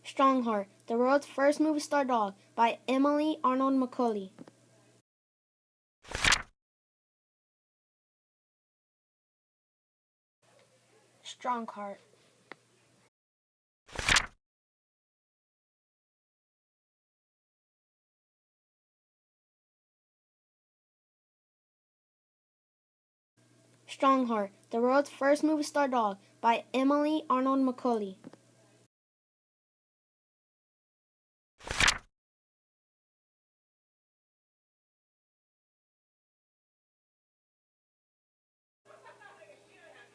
Strongheart, the world's first movie star dog, by Emily Arnold McCauley. Strongheart. Strongheart, the world's first movie star dog, by Emily Arnold McCauley.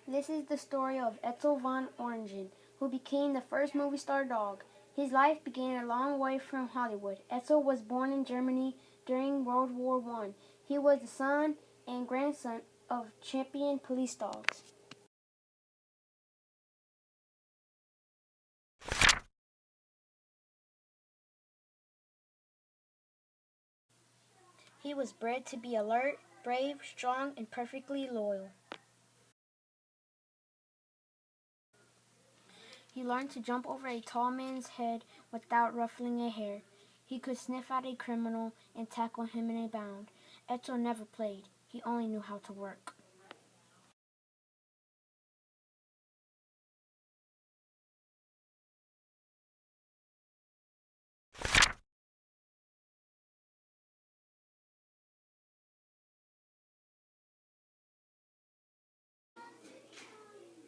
This is the story of Etel von Orangen, who became the first movie star dog. His life began a long way from Hollywood. Etel was born in Germany during World War I. He was the son and grandson of champion police dogs. He was bred to be alert, brave, strong, and perfectly loyal. He learned to jump over a tall man's head without ruffling a hair. He could sniff out a criminal and tackle him in a bound. Etel never played. He only knew how to work.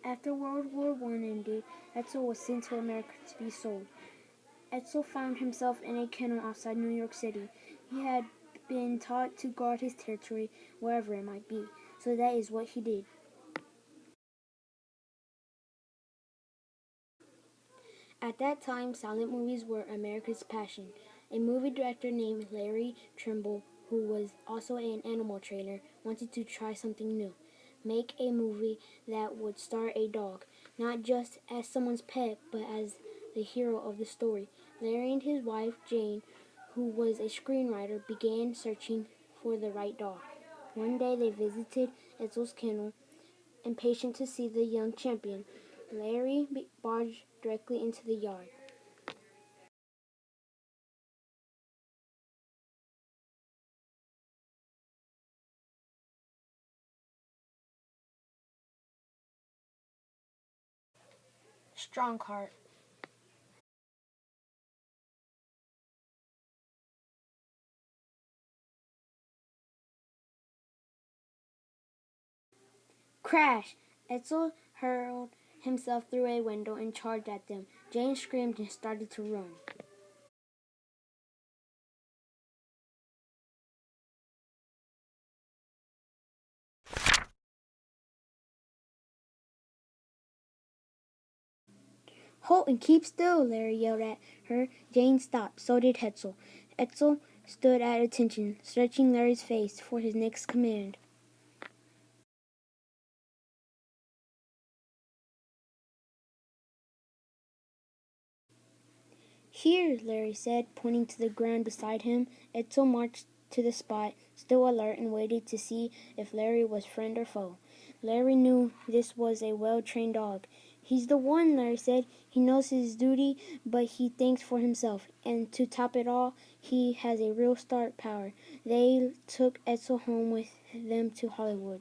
After World War I ended, Etel was sent to America to be sold. Etel found himself in a kennel outside New York City. He had been taught to guard his territory wherever it might be, so that is what he did. At that time, silent movies were America's passion. A movie director named Larry Trimble, who was also an animal trainer, wanted to try something new. Make a movie that would star a dog, not just as someone's pet, but as the hero of the story. Larry and his wife, Jane, who was a screenwriter, began searching for the right dog. One day they visited Etel's kennel, impatient to see the young champion. Larry barged directly into the yard. Strongheart. Crash! Etel hurled himself through a window and charged at them. Jane screamed and started to run. Halt and keep still, Larry yelled at her. Jane stopped. So did Etel. Etel stood at attention, searching Larry's face for his next command. Here, Larry said, pointing to the ground beside him. Etel marched to the spot, still alert, and waited to see if Larry was friend or foe. Larry knew this was a well-trained dog. He's the one, Larry said. He knows his duty, but he thinks for himself. And to top it all, he has a real star power. They took Etel home with them to Hollywood.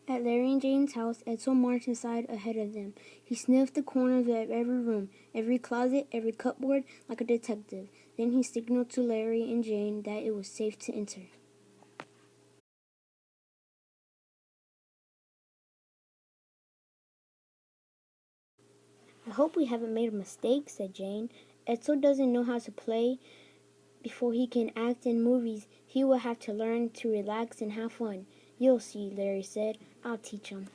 At Larry and Jane's house, Etel marched inside ahead of them. He sniffed the corners of every room, every closet, every cupboard, like a detective. Then he signaled to Larry and Jane that it was safe to enter. I hope we haven't made a mistake, said Jane. Etel doesn't know how to play. Before he can act in movies, he will have to learn to relax and have fun. You'll see, Larry said. I'll teach him.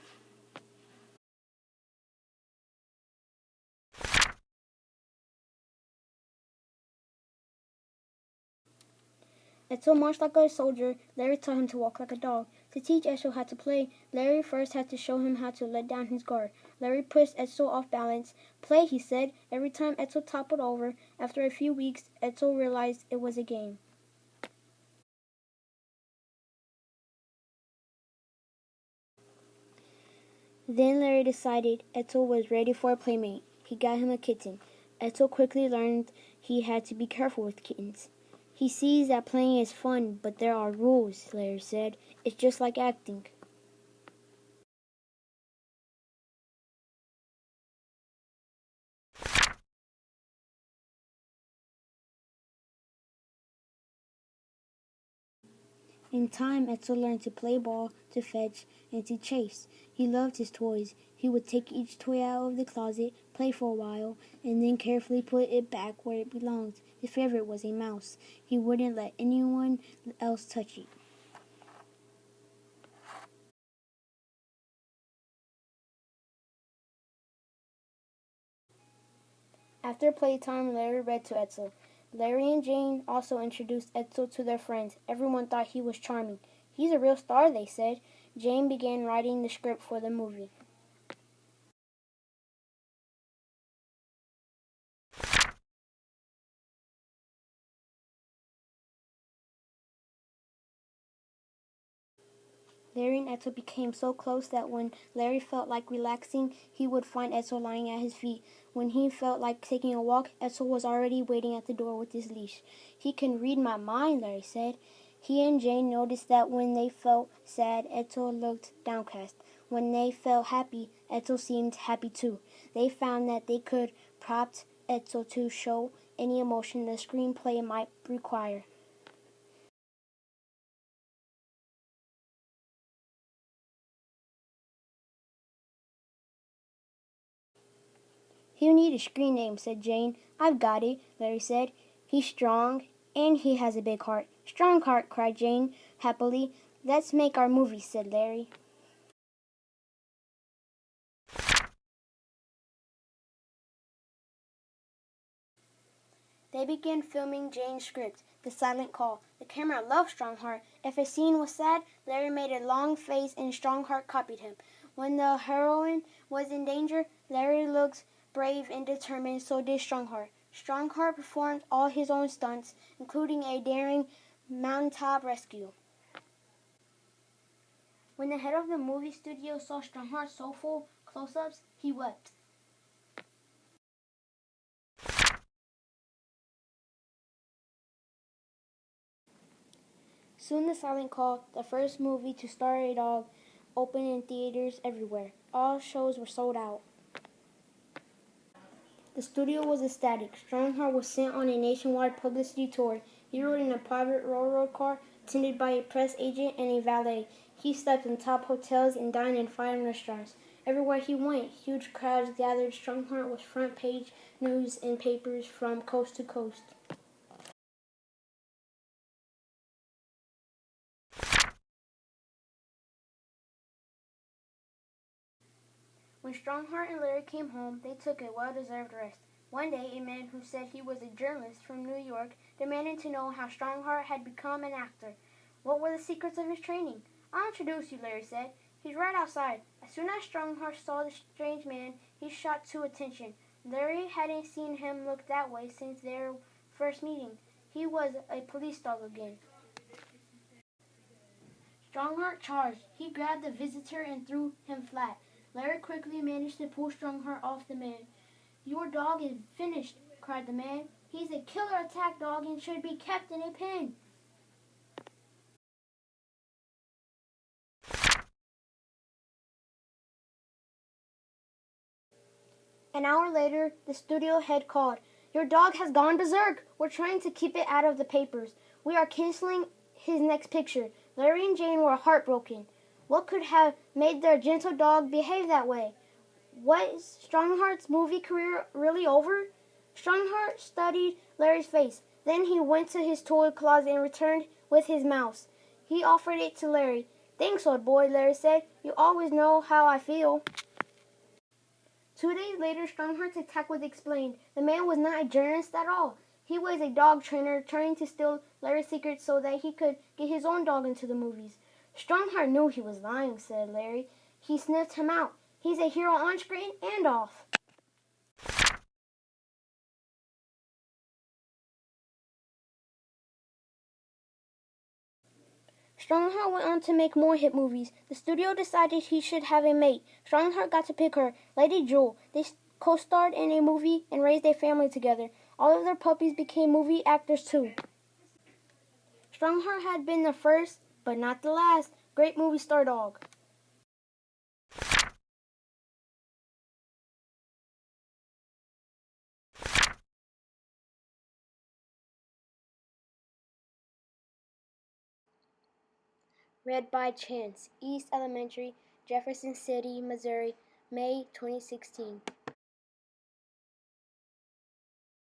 Etel marched like a soldier. Larry taught him to walk like a dog. To teach Etel how to play, Larry first had to show him how to let down his guard. Larry pushed Etel off balance. Play, he said. Every time Etel toppled over, after a few weeks, Etel realized it was a game. Then Larry decided Etel was ready for a playmate. He got him a kitten. Etel quickly learned he had to be careful with kittens. He sees that playing is fun, but there are rules, Larry said. It's just like acting. In time, Etel learned to play ball, to fetch, and to chase. He loved his toys. He would take each toy out of the closet, play for a while, and then carefully put it back where it belonged. His favorite was a mouse. He wouldn't let anyone else touch it. After playtime, Larry read to Etel. Larry and Jane also introduced Etel to their friends. Everyone thought he was charming. He's a real star, they said. Jane began writing the script for the movie. Larry and Etel became so close that when Larry felt like relaxing, he would find Etel lying at his feet. When he felt like taking a walk, Etel was already waiting at the door with his leash. He can read my mind, Larry said. He and Jane noticed that when they felt sad, Etel looked downcast. When they felt happy, Etel seemed happy too. They found that they could prompt Etel to show any emotion the screenplay might require. "You need a screen name," said Jane. "I've got it," Larry said. "He's strong, and he has a big heart." "Strongheart," cried Jane happily. "Let's make our movie," said Larry. They began filming Jane's script, The Silent Call. The camera loved Strongheart. If a scene was sad, Larry made a long face and Strongheart copied him. When the heroine was in danger, Larry looked brave and determined, so did Strongheart. Strongheart performed all his own stunts, including a daring mountaintop rescue. When the head of the movie studio saw Strongheart's soulful close-ups, he wept. Soon The Silent Call, the first movie to star a dog, opened in theaters everywhere. All shows were sold out. The studio was ecstatic. Strongheart was sent on a nationwide publicity tour. He rode in a private railroad car, attended by a press agent and a valet. He slept in top hotels and dined in fine restaurants. Everywhere he went, huge crowds gathered. Strongheart was front page news in papers from coast to coast. When Strongheart and Larry came home, they took a well-deserved rest. One day, a man who said he was a journalist from New York demanded to know how Strongheart had become an actor. What were the secrets of his training? "I'll introduce you," Larry said. "He's right outside." As soon as Strongheart saw the strange man, he shot to attention. Larry hadn't seen him look that way since their first meeting. He was a police dog again. Strongheart charged. He grabbed the visitor and threw him flat. Larry quickly managed to pull Strongheart off the man. "Your dog is finished," cried the man. "He's a killer attack dog and should be kept in a pen." An hour later, the studio head called. "Your dog has gone berserk. We're trying to keep it out of the papers. We are canceling his next picture." Larry and Jane were heartbroken. What could have made their gentle dog behave that way? Was Strongheart's movie career really over? Strongheart studied Larry's face. Then he went to his toy closet and returned with his mouse. He offered it to Larry. "Thanks, old boy," Larry said. "You always know how I feel." 2 days later, Strongheart's attack was explained. The man was not a journalist at all. He was a dog trainer trying to steal Larry's secrets so that he could get his own dog into the movies. "Strongheart knew he was lying," said Larry. "He sniffed him out. He's a hero on screen and off." Strongheart went on to make more hit movies. The studio decided he should have a mate. Strongheart got to pick her, Lady Jewel. They co-starred in a movie and raised a family together. All of their puppies became movie actors too. Strongheart had been the first, but not the last, great movie star dog. Read by Chance, East Elementary, Jefferson City, Missouri, May 2016.